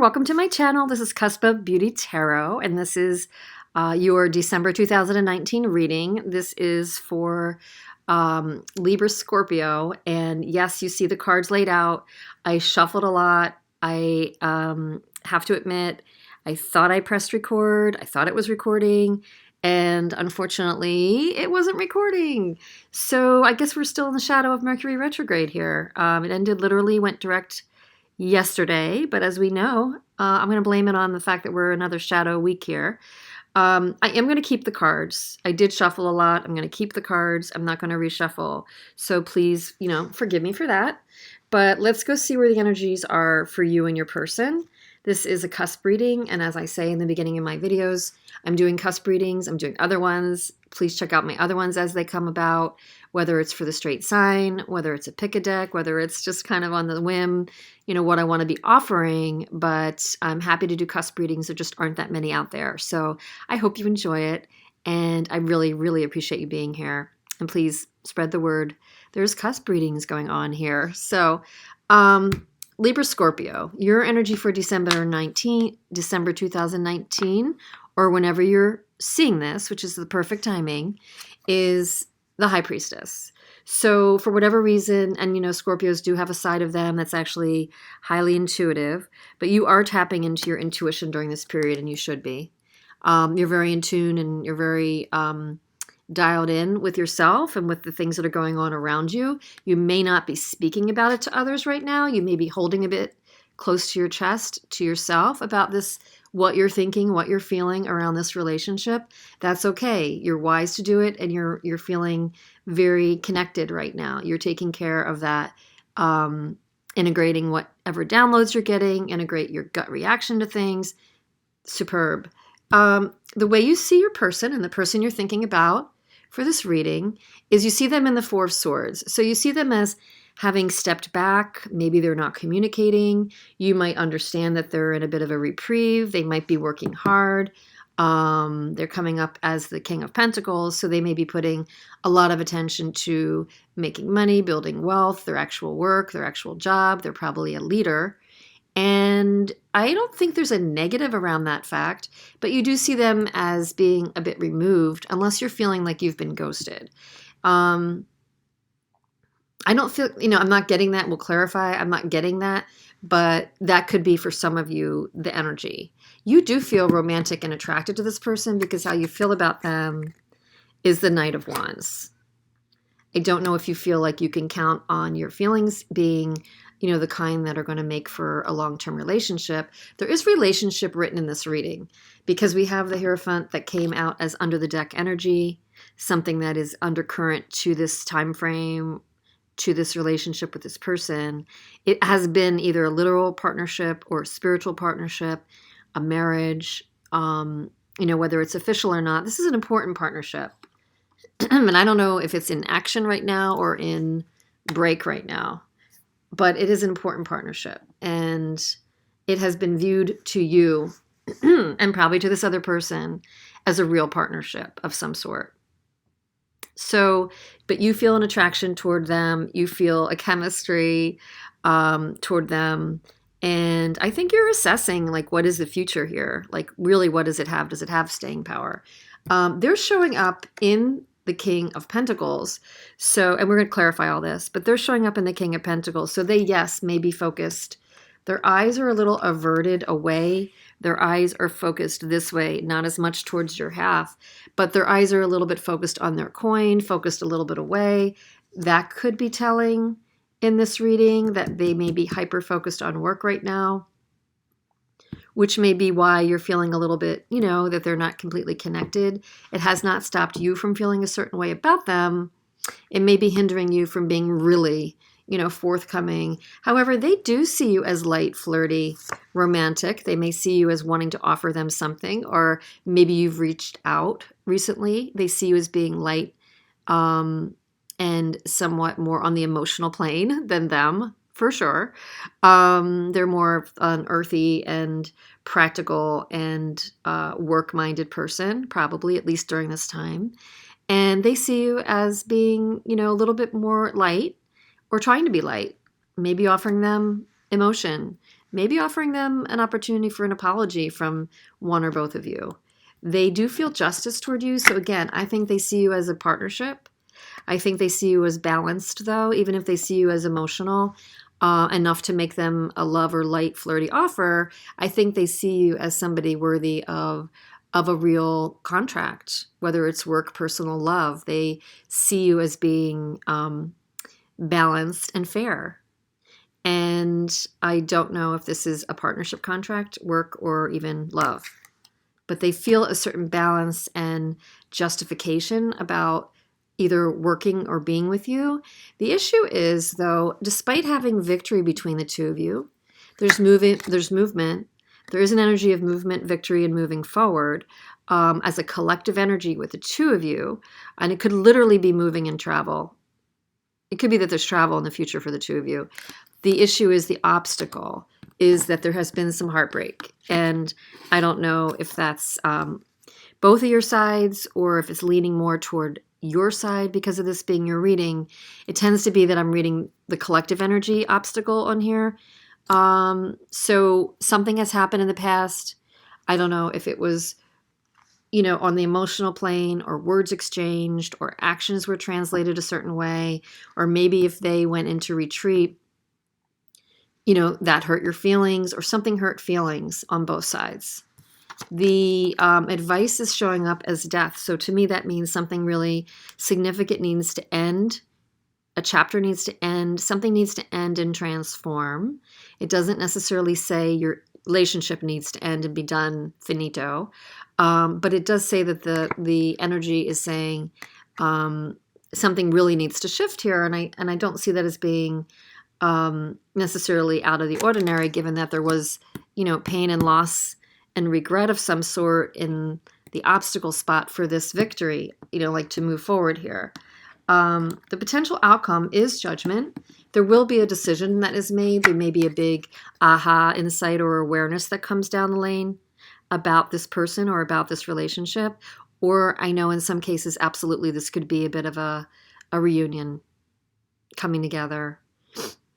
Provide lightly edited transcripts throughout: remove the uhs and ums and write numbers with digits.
welcome to my channel. This is Cusp of Beauty Tarot, and this is your December 2019 reading. This is for Libra-Scorpio, and yes, you see the cards laid out. I shuffled a lot. I have to admit, I thought I pressed record. I thought it was recording, and unfortunately, it wasn't recording. So I guess we're still in the shadow of Mercury retrograde here. It ended literally, went direct yesterday, but as we know, I'm going to blame it on the fact that we're another shadow week here. I am going to keep the cards. I did shuffle a lot. I'm going to keep the cards. I'm not going to reshuffle. So please, forgive me for that. But let's go see where the energies are for you and your person. This is a cusp reading, and as I say in the beginning of my videos, I'm doing cusp readings. I'm doing other ones. Please check out my other ones as they come about, whether it's for the straight sign, whether it's a pick a deck, whether it's just kind of on the whim, what I want to be offering. But I'm happy to do cusp readings. There just aren't that many out there. So I hope you enjoy it, and I really, really appreciate you being here. And please spread the word. There's cusp readings going on here. So, Libra-Scorpio, your energy for December 2019, or whenever you're seeing this, which is the perfect timing, is the High Priestess. So for whatever reason, and Scorpios do have a side of them that's actually highly intuitive, but you are tapping into your intuition during this period, and you should be. You're very in tune, and you're very dialed in with yourself and with the things that are going on around you. You may not be speaking about it to others right now. You may be holding a bit close to your chest, to yourself about this, what you're thinking, what you're feeling around this relationship. That's okay. You're wise to do it, and you're feeling very connected right now. You're taking care of that, integrating whatever downloads you're getting, integrate your gut reaction to things. Superb. The way you see your person and the person you're thinking about for this reading is you see them in the Four of Swords. So you see them as having stepped back. Maybe they're not communicating. You might understand that they're in a bit of a reprieve. They might be working hard. They're coming up as the King of Pentacles, so they may be putting a lot of attention to making money, building wealth, their actual work, their actual job. They're probably a leader. And I don't think there's a negative around that fact, but you do see them as being a bit removed, unless you're feeling like you've been ghosted. I don't feel, I'm not getting that. We'll clarify. I'm not getting that, but that could be for some of you, the energy. You do feel romantic and attracted to this person because how you feel about them is the Knight of Wands. I don't know if you feel like you can count on your feelings being the kind that are going to make for a long-term relationship. There is relationship written in this reading because we have the Hierophant that came out as under the deck energy, something that is undercurrent to this time frame, to this relationship with this person. It has been either a literal partnership or a spiritual partnership, a marriage, whether it's official or not. This is an important partnership. And I don't know if it's in action right now or in break right now. But it is an important partnership, and it has been viewed to you and probably to this other person as a real partnership of some sort. So, but you feel an attraction toward them. You feel a chemistry toward them. And I think you're assessing, what is the future here? Really, what does it have? Does it have staying power? They're showing up in the King of Pentacles. So, and we're going to clarify all this, but they're showing up in the King of Pentacles. So they, yes, may be focused. Their eyes are a little averted away. Their eyes are focused this way, not as much towards your half, but their eyes are a little bit focused on their coin, focused a little bit away. That could be telling in this reading that they may be hyper-focused on work right now, which may be why you're feeling a little bit, that they're not completely connected. It has not stopped you from feeling a certain way about them. It may be hindering you from being really, forthcoming. However, they do see you as light, flirty, romantic. They may see you as wanting to offer them something, or maybe you've reached out recently. They see you as being light and somewhat more on the emotional plane than them. For sure. They're more an earthy and practical and work-minded person, probably, at least during this time. And they see you as being, a little bit more light or trying to be light, maybe offering them emotion, maybe offering them an opportunity for an apology from one or both of you. They do feel justice toward you. So again, I think they see you as a partnership. I think they see you as balanced, though, even if they see you as emotional enough to make them a love or light flirty offer. I think they see you as somebody worthy of a real contract, whether it's work, personal, love. They see you as being balanced and fair. And I don't know if this is a partnership contract, work, or even love. But they feel a certain balance and justification about either working or being with you. The issue is, though, despite having victory between the two of you, there's movement. There is an energy of movement, victory, and moving forward as a collective energy with the two of you. And it could literally be moving and travel. It could be that there's travel in the future for the two of you. The issue is the obstacle is that there has been some heartbreak. And I don't know if that's both of your sides or if it's leaning more toward your side because of this being your reading. It tends to be that I'm reading the collective energy obstacle on here. So something has happened in the past. I don't know if it was, on the emotional plane or words exchanged or actions were translated a certain way, or maybe if they went into retreat, that hurt your feelings or something hurt feelings on both sides. The advice is showing up as death. So to me, that means something really significant needs to end. A chapter needs to end. Something needs to end and transform. It doesn't necessarily say your relationship needs to end and be done, finito. But it does say that the energy is saying something really needs to shift here. And I don't see that as being necessarily out of the ordinary, given that there was, pain and loss and regret of some sort in the obstacle spot for this victory, like to move forward here. The potential outcome is judgment. There will be a decision that is made. There may be a big aha insight or awareness that comes down the lane about this person or about this relationship. Or I know in some cases, absolutely, this could be a bit of a reunion, coming together,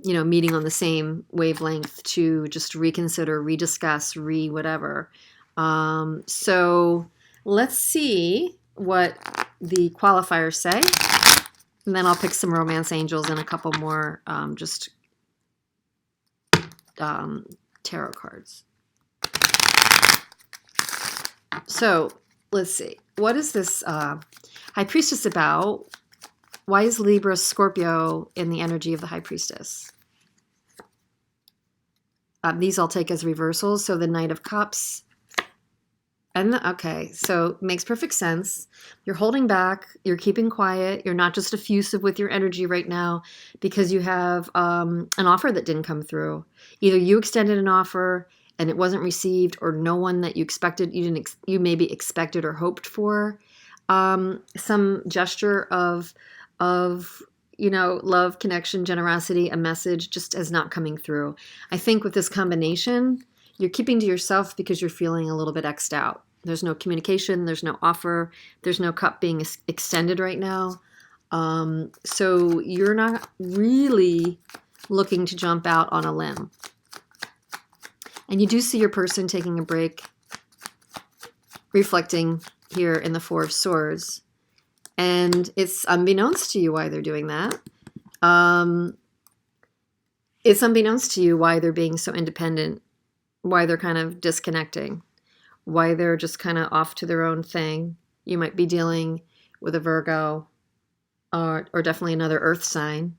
meeting on the same wavelength to just reconsider, rediscuss, whatever. So let's see what the qualifiers say. And then I'll pick some romance angels and a couple more tarot cards. So let's see. What is this High Priestess about? Why is Libra-Scorpio in the energy of the High Priestess? These I'll take as reversals. So the Knight of Cups. Okay, so makes perfect sense. You're holding back. You're keeping quiet. You're not just effusive with your energy right now because you have an offer that didn't come through. Either you extended an offer and it wasn't received, or no one that you expected, you maybe expected or hoped for. Some gesture of love, connection, generosity, a message just is not coming through. I think with this combination, you're keeping to yourself because you're feeling a little bit X'd out. There's no communication. There's no offer. There's no cup being extended right now. So you're not really looking to jump out on a limb. And you do see your person taking a break, reflecting here in the Four of Swords. And it's unbeknownst to you why they're doing that. It's unbeknownst to you why they're being so independent, why they're kind of disconnecting, why they're just kind of off to their own thing. You might be dealing with a Virgo or definitely another earth sign.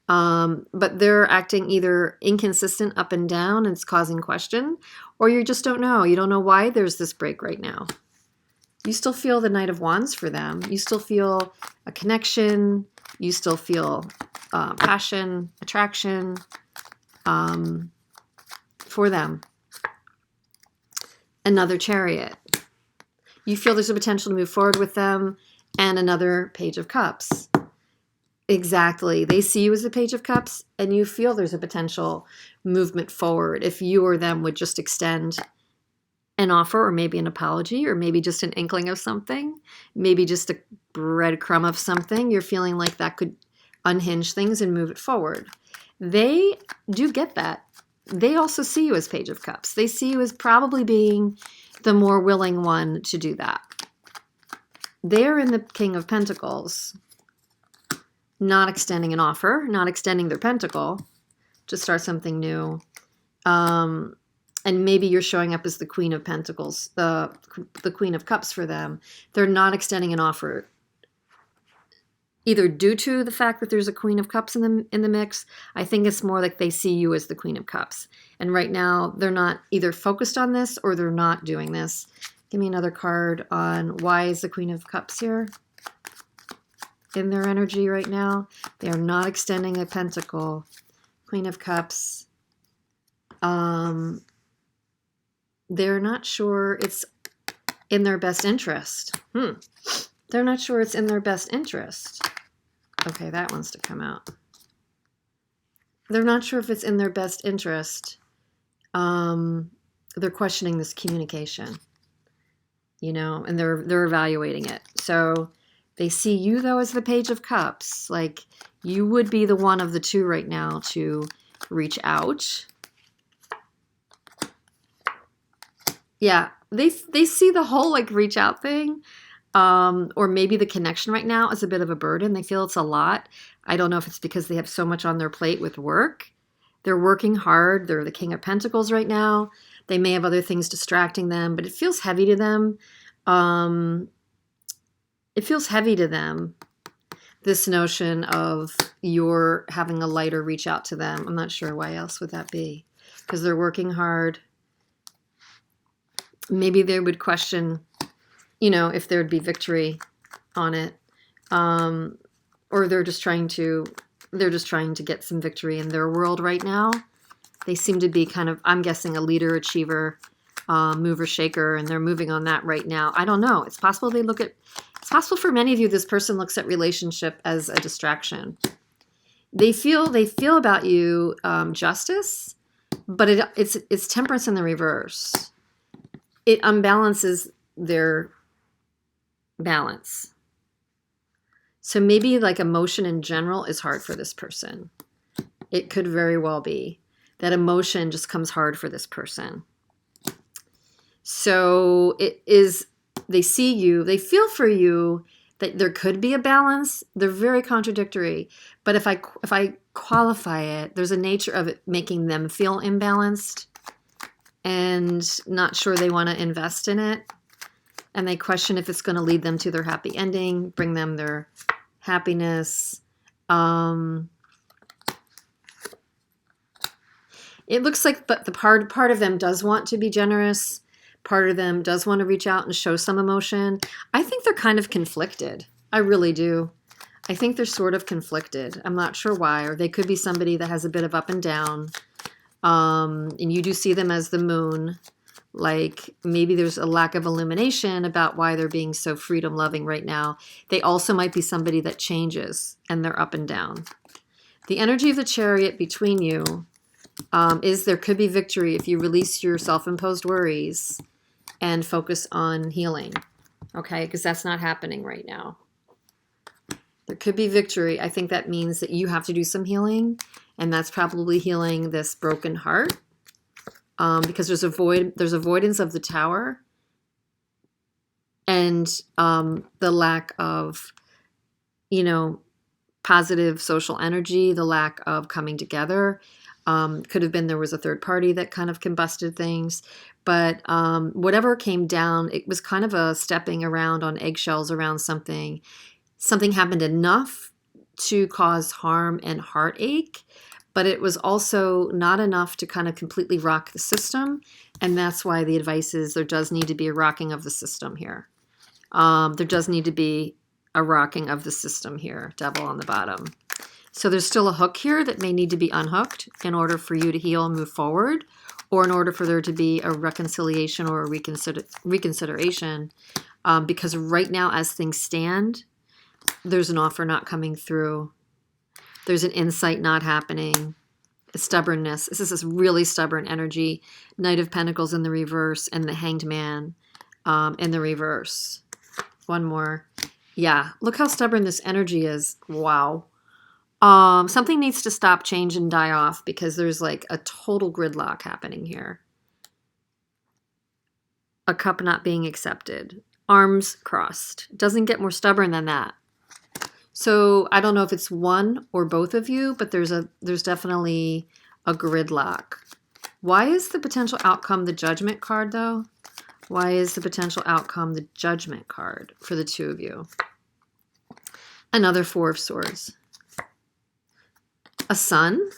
But they're acting either inconsistent up and down and it's causing question, or you just don't know. You don't know why there's this break right now. You still feel the Knight of Wands for them. You still feel a connection. You still feel passion, attraction for them. Another Chariot. You feel there's a potential to move forward with them, and another Page of Cups. Exactly. They see you as a Page of Cups, and you feel there's a potential movement forward if you or them would just extend an offer, or maybe an apology, or maybe just an inkling of something, maybe just a breadcrumb of something. You're feeling like that could unhinge things and move it forward. They do get that. they also see you as Page of Cups. They see you as probably being the more willing one to do that. They're in the King of Pentacles, not extending an offer, not extending their pentacle to start something new. And maybe you're showing up as the Queen of Pentacles, the Queen of Cups for them. They're not extending an offer, either due to the fact that there's a Queen of Cups in the mix. I think it's more like they see you as the Queen of Cups. And right now, they're not either focused on this or they're not doing this. Give me another card on why is the Queen of Cups here in their energy right now. They are not extending a pentacle. Queen of Cups. They're not sure it's in their best interest. They're not sure it's in their best interest. Okay, that wants to come out. They're not sure if it's in their best interest. They're questioning this communication, you know, and they're evaluating it. So they see you, though, as the Page of Cups. Like, you would be the one of the two right now to reach out. Yeah, they see the whole, like, reach out thing. Or maybe the connection right now is a bit of a burden. They feel it's a lot. I don't know if it's because they have so much on their plate with work. They're working hard. They're the King of Pentacles right now. They may have other things distracting them, but it feels heavy to them. It feels heavy to them, this notion of you're having a lighter reach out to them. I'm not sure why else would that be, because they're working hard. Maybe they would question, you know, if there'd be victory on it, or they're just trying to get some victory in their world right now. They seem to be kind of, I'm guessing, a leader, achiever, mover, shaker, and they're moving on that right now. I don't know. It's possible it's possible for many of you, this person looks at relationship as a distraction. They feel about you justice, but it's temperance in the reverse. It unbalances their balance. So maybe like emotion in general is hard for this person. It could very well be that emotion just comes hard for this person. So they see you, they feel for you that there could be a balance. They're very contradictory. But if I qualify it, there's a nature of it making them feel imbalanced and not sure they want to invest in it. And they question if it's going to lead them to their happy ending, bring them their happiness. It looks like the part of them does want to be generous. Part of them does want to reach out and show some emotion. I think they're kind of conflicted. I really do. I think they're sort of conflicted. I'm not sure why. Or they could be somebody that has a bit of up and down. And you do see them as the moon. Like maybe there's a lack of illumination about why they're being so freedom loving right now. They also might be somebody that changes and they're up and down. The energy of the Chariot between you is there could be victory if you release your self-imposed worries and focus on healing. Okay, because that's not happening right now. There could be victory. I think that means that you have to do some healing, and that's probably healing this broken heart. Because there's avoidance of the Tower and the lack of, positive social energy, the lack of coming together. Could have been there was a third party that kind of combusted things. But whatever came down, it was kind of a stepping around on eggshells around something. Something happened enough to cause harm and heartache. But it was also not enough to kind of completely rock the system. And that's why the advice is there does need to be a rocking of the system here. There does need to be a rocking of the system here, Devil on the bottom. So there's still a hook here that may need to be unhooked in order for you to heal and move forward, or in order for there to be a reconciliation or a reconsideration. Because right now, as things stand, there's an offer not coming through. There's an insight not happening, a stubbornness. This is this really stubborn energy. Knight of Pentacles in the reverse and the Hanged Man in the reverse. One more. Yeah, look how stubborn this energy is. Wow. Something needs to stop, change, and die off because there's like a total gridlock happening here. A cup not being accepted. Arms crossed. Doesn't get more stubborn than that. So I don't know if it's one or both of you, but there's definitely a gridlock. Why is the potential outcome the Judgment card, though? Why is the potential outcome the Judgment card for the two of you? Another Four of Swords. A Sun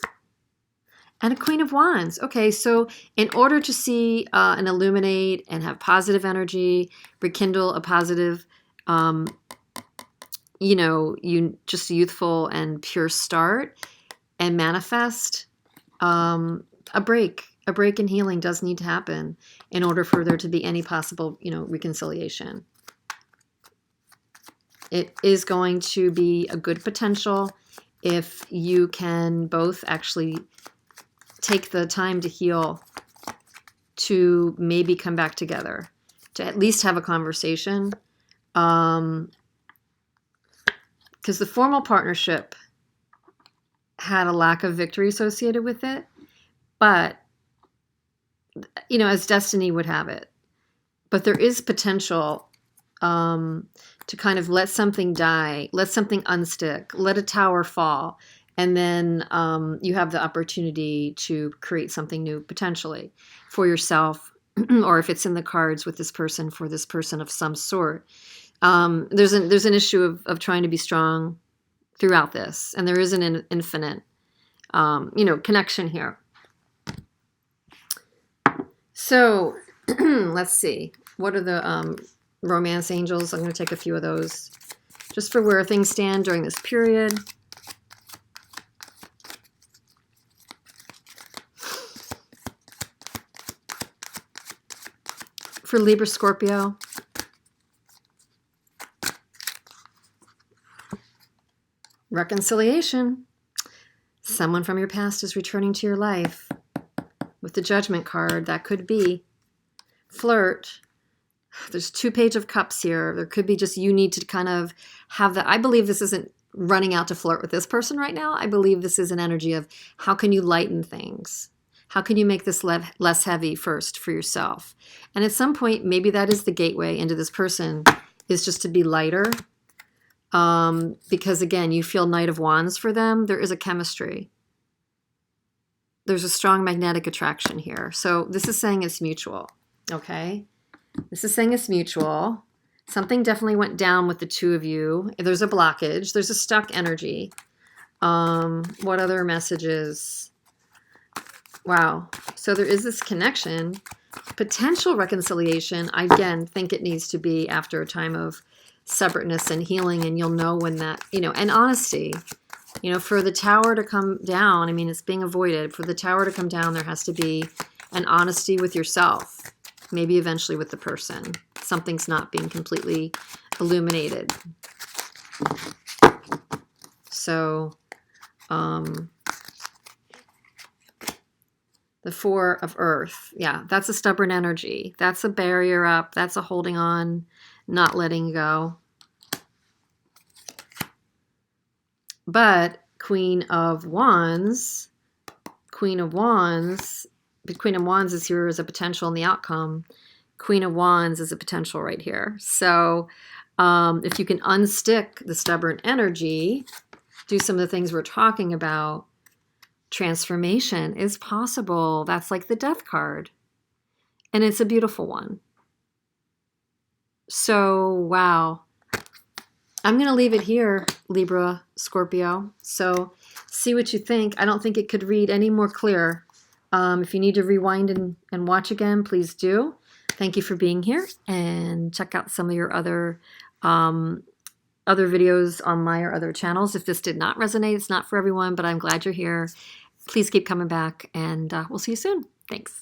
and a Queen of Wands. Okay, so in order to see and illuminate and have positive energy, rekindle a positive, you know, just a youthful and pure start and manifest, a break in healing does need to happen in order for there to be any possible, you know, reconciliation. It is going to be a good potential if you can both actually take the time to heal, to maybe come back together, to at least have a conversation. Because the formal partnership had a lack of victory associated with it, but, you know, as destiny would have it. But there is potential to kind of let something die, let something unstick, let a tower fall, and then you have the opportunity to create something new potentially for yourself, or if it's in the cards with this person, for this person of some sort. There's an issue of trying to be strong throughout this, and there isn't an infinite, you know, connection here. So let's see. What are the romance angels? I'm going to take a few of those just for where things stand during this period. For Libra-Scorpio. Reconciliation. Someone from your past is returning to your life. With the Judgment card, that could be. Flirt. There's 2 Page of Cups here. There could be just you need to kind of have that. I believe this isn't running out to flirt with this person right now. I believe this is an energy of how can you lighten things? How can you make this less heavy first for yourself? And at some point, maybe that is the gateway into this person, is just to be lighter. Because again, you feel Knight of Wands for them. There is a chemistry. There's a strong magnetic attraction here. So this is saying it's mutual, okay? This is saying it's mutual. Something definitely went down with the two of you. There's a blockage. There's a stuck energy. What other messages? Wow. So there is this connection. Potential reconciliation. I, again, think it needs to be after a time of separateness and healing, and you'll know when that, you know, and honesty. You know, for the tower to come down, I mean, it's being avoided. For the tower to come down, there has to be an honesty with yourself. Maybe eventually with the person. Something's not being completely illuminated. So, the Four of Earth. Yeah, that's a stubborn energy. That's a barrier up. That's a holding on, not letting go. But Queen of Wands is here as a potential in the outcome. Queen of Wands is a potential right here. So if you can unstick the stubborn energy, do some of the things we're talking about, transformation is possible. That's like the Death card. And it's a beautiful one. So, wow. I'm going to leave it here, Libra, Scorpio. So see what you think. I don't think it could read any more clear. If you need to rewind and watch again, please do. Thank you for being here, and check out some of your other videos on my or other channels. If this did not resonate, it's not for everyone, but I'm glad you're here. Please keep coming back, and we'll see you soon. Thanks.